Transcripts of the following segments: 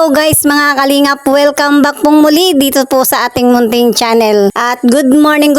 Hello guys mga kalingap, welcome back pong muli dito po sa ating munting channel. At good morning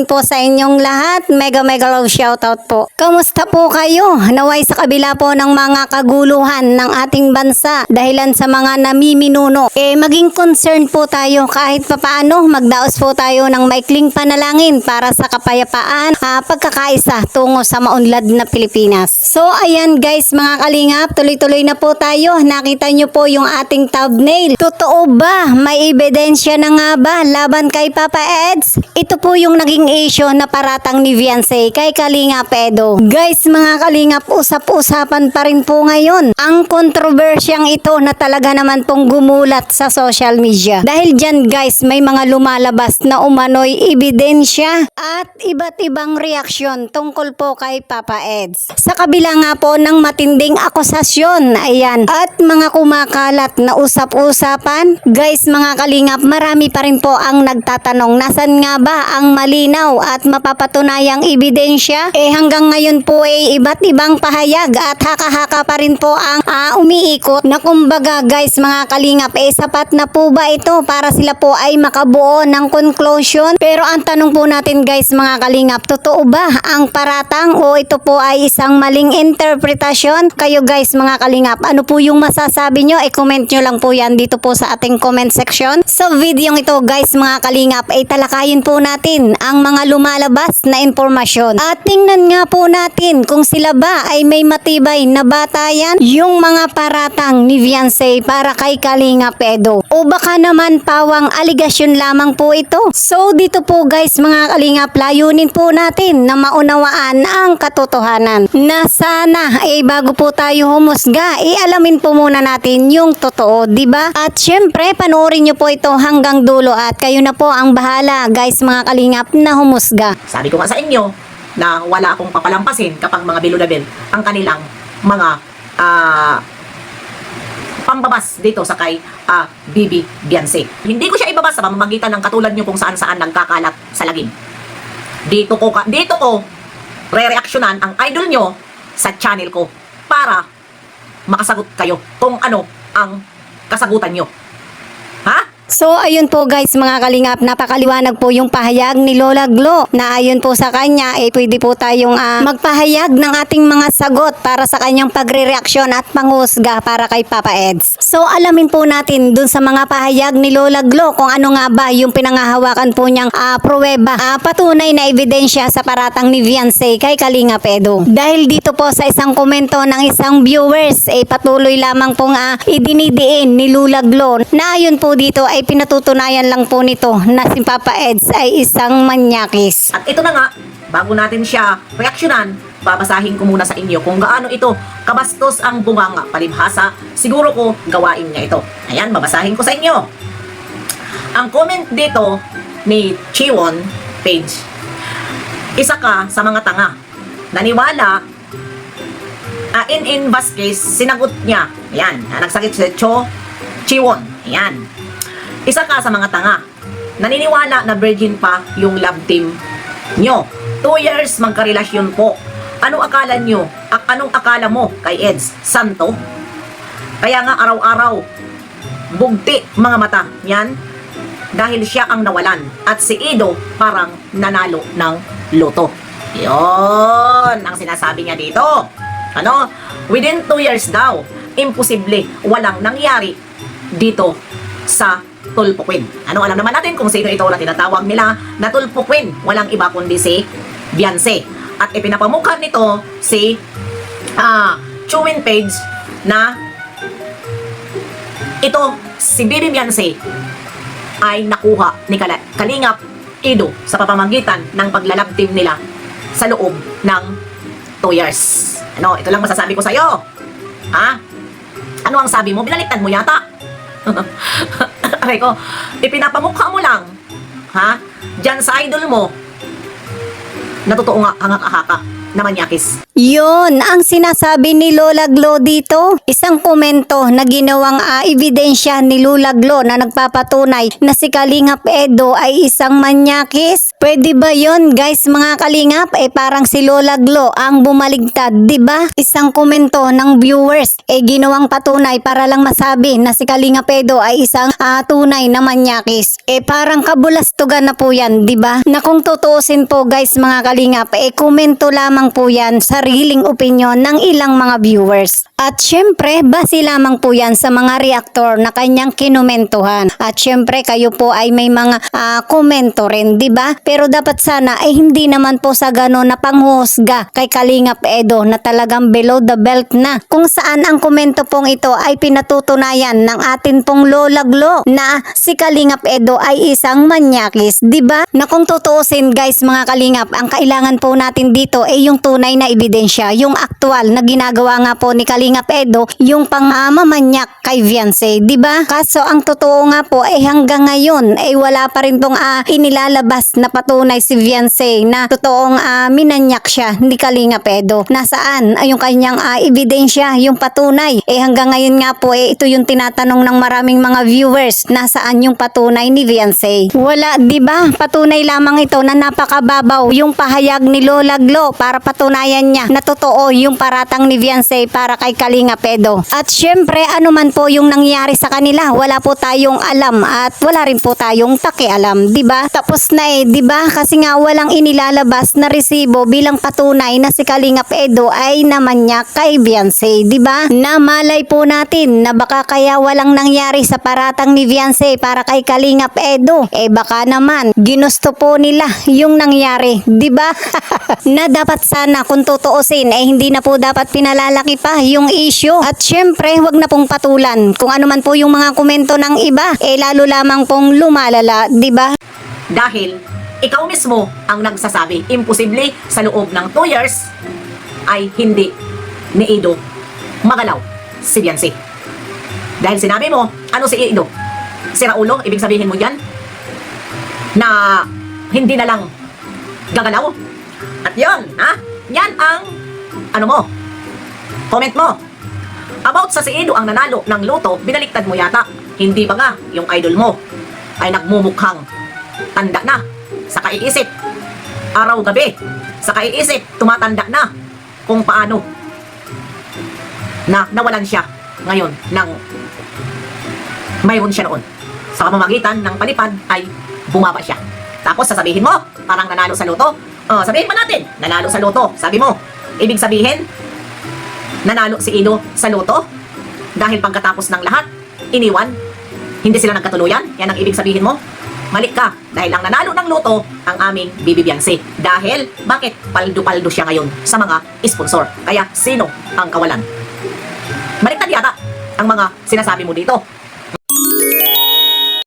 po sa inyong lahat. Mega love shoutout po. Kamusta po kayo? Naway sa kabila po ng mga kaguluhan ng ating bansa dahilan sa mga namiminuno, maging concern po tayo kahit papaano magdaos po tayo ng maikling panalangin para sa kapayapaan, pagkakaisa tungo sa maunlad na Pilipinas. So ayan guys mga kalingap, tuloy-tuloy na po tayo. Nakita nyo po yung ating thumbnail. Totoo ba? May ebidensya na nga ba laban kay Papa Eds? Ito po yung naging issue na paratang ni Viancy kay Kalingap Edo. Guys mga kalingap, usap-usapan pa rin po ngayon ang kontrobersyang ito na talaga naman pong gumulat sa social media. Dahil dyan guys, may mga lumalabas na umano'y ebidensya at iba't ibang reaksyon tungkol po kay Papa Eds. Sa kabila nga po ng matinding akusasyon, ayan, at mga kumakalat na usap-usapan, guys mga kalingap, marami pa rin po ang nagtatanong nasan nga ba ang malinaw at mapapatunayang ebidensya. Hanggang ngayon po iba't ibang pahayag at haka-haka pa rin po ang umiikot na kumbaga guys mga kalingap, sapat na po ba ito para sila po ay makabuo ng conclusion? Pero ang tanong po natin guys mga kalingap, totoo ba ang paratang o ito po ay isang maling interpretasyon? Kayo guys mga kalingap, ano po yung masasabi nyo? Comment nyo lang po yan dito po sa ating comment section. Sa video ito guys mga kalingap, talakayin po natin ang mga lumalabas na impormasyon at tingnan nga po natin kung sila ba ay may matibay na batayan yung mga paratang ni Viancy para kay Kalingap Edo o baka naman pawang aligasyon lamang po ito. So dito po guys mga kalingap, layunin po natin na maunawaan ang katotohanan na sana bago po tayo humusga, alamin po muna natin yung totoo, di ba? At syempre panoorin nyo po ito hanggang dulo at kayo na po ang bahala guys mga kalingap na humusga. Sabi ko nga sa inyo na wala akong papalampasin kapag mga below level ang kanilang mga pambabas dito sa kay Bibi Viancy. Hindi ko siya ibabas sa pamamagitan ng katulad nyo kung saan-saan nagkakalat sa lagim. Dito ko re-reaksyonan ang idol nyo sa channel ko para makasagot kayo kung ano ang kasagutan nyo. Ha? So ayun po guys mga kalingap, napakaliwanag po yung pahayag ni Lola Glo na ayon po sa kanya pwede po tayong magpahayag ng ating mga sagot para sa kanyang pagre-reaksyon at panghusga para kay Papa Eds. So alamin po natin dun sa mga pahayag ni Lola Glo kung ano nga ba yung pinangahawakan po niyang pruweba, patunay na ebidensya sa paratang ni Viancy kay Kalingap Edo. Dahil dito po sa isang komento ng isang viewers patuloy lamang pong idinidiin ni Lola Glo na ayon po dito ay pinatutunayan lang po nito na si Papa Eds ay isang manyakis. At ito na nga, bago natin siya reaksyonan, babasahin ko muna sa inyo kung gaano ito kabastos ang bunganga palibhasa. Siguro ko gawain niya ito. Ayan, babasahin ko sa inyo. Ang comment dito ni Chiwon Page, isa ka sa mga tanga. Naniwala, in Vasquez, sinagot niya. Ayan, nagsakit si Chiwon. Ayan. Isa ka sa mga tanga. Naniniwala na virgin pa yung love team nyo. 2 years magkarelasyon po. Anong akala nyo? Anong akala mo kay Eds? Santo? Kaya nga araw-araw bugti mga mata yan dahil siya ang nawalan at si Edo parang nanalo ng loto. Yon ang sinasabi niya dito. Ano? Within 2 years daw, imposible walang nangyari dito sa Tulpukwin. Ano, alam naman natin kung sino ito na tinatawag nila na Tulpukwin. Walang iba kundi si Viancy. At ipinapamukha nito si Chiwon Page na ito, si Bibi Viancy ay nakuha ni Kalingap Edo sa pamamagitan ng paglalab team nila sa loob ng 2 years. Ano, ito lang masasabi ko sa'yo. Ha? Ano ang sabi mo? Binaliktad mo yata. Aray ko, ipinapamukha mo lang, ha? Diyan sa idol mo, na totoo nga hangak-ahaka na manyakis. Yun, ang sinasabi ni Lola Glo dito. Isang komento na ginawang ebidensya ni Lola Glo na nagpapatunay na si Kalingap Edo ay isang manyakis. Pwede ba yon guys mga Kalingap? Parang si Lola Glo ang bumaligtad, di ba? Isang komento ng viewers ginawang patunay para lang masabi na si Kalingap Edo ay isang tunay na manyakis. Parang kabulastugan na po yan, di ba? Na kung tutuusin po guys mga Kalingap, komento lamang po yan, sariling opinyon ng ilang mga viewers. At syempre, base lamang po yan sa mga reaktor na kanyang kinumentuhan. At syempre, kayo po ay may mga komento rin, di ba? Pero dapat sana hindi naman po sa gano'n na panghuhusga kay Kalingap Edo na talagang below the belt na. Kung saan ang komento pong ito ay pinatutunayan ng atin pong Lola Glo na si Kalingap Edo ay isang manyakis, di ba? Na kung tutuusin guys mga Kalingap, ang kailangan po natin dito ay yung tunay na ebidensya, yung aktual na ginagawa nga po ni Kalingap Edo, yung pangmamanyak kay Viancy, di ba? Kaso ang totoo nga po hanggang ngayon wala pa rin pong inilalabas na patunay si Viancy na totoong minanyak siya ni Kalingap Edo. Nasaan yung kanyang ebidensya, yung patunay? Hanggang ngayon nga po ito yung tinatanong ng maraming mga viewers, nasaan yung patunay ni Viancy? Wala, di ba? Patunay lamang ito na napakababaw yung pahayag ni Lola Glo para patunayan niya na totoo yung paratang ni Viancy para kay Kalingap Edo. At syempre, ano man po yung nangyari sa kanila, wala po tayong alam at wala rin po tayong takialam, di ba? Tapos na di ba? Kasi nga walang inilalabas na resibo bilang patunay na si Kalingap Edo ay namanyak kay Viancy, di ba? Na malay po natin na baka kaya walang nangyari sa paratang ni Viancy para kay Kalingap Edo. Baka naman ginusto po nila yung nangyari, di ba? Na dapat sana kung tutuusin hindi na po dapat pinalalaki pa yung issue. At syempre, wag na pong patulan kung ano man po yung mga komento ng iba, lalo lamang pong lumalala, di ba? Dahil ikaw mismo ang nagsasabi, imposible sa loob ng 2 years ay hindi ni Edo magalaw si Viancy. Dahil sinabi mo, ano si Edo? Si Raulo, ibig sabihin mo yan na hindi na lang gagalaw. At yun, yan ang ano mo, comment mo. About sa si Edo ang nanalo ng loto, binaliktad mo yata. Hindi ba nga yung idol mo ay nagmumukhang tanda na sa kaiisip, araw-gabi sa kaiisip, tumatanda na kung paano na nawalan siya ngayon ng mayroon siya noon. Sa pamamagitan ng palipad ay bumaba siya. Tapos sasabihin mo, parang nanalo sa loto. Sabihin pa natin, nanalo sa loto. Sabi mo, ibig sabihin, nanalo si Edo sa loto dahil pagkatapos ng lahat, iniwan, hindi sila nagkatuluyan. Yan ang ibig sabihin mo. Mali ka, dahil ang nanalo ng loto ang aming Bibi Viancy. Dahil, bakit paldo-paldo siya ngayon sa mga sponsor? Kaya, sino ang kawalan? Baliktad yata ang mga sinasabi mo dito.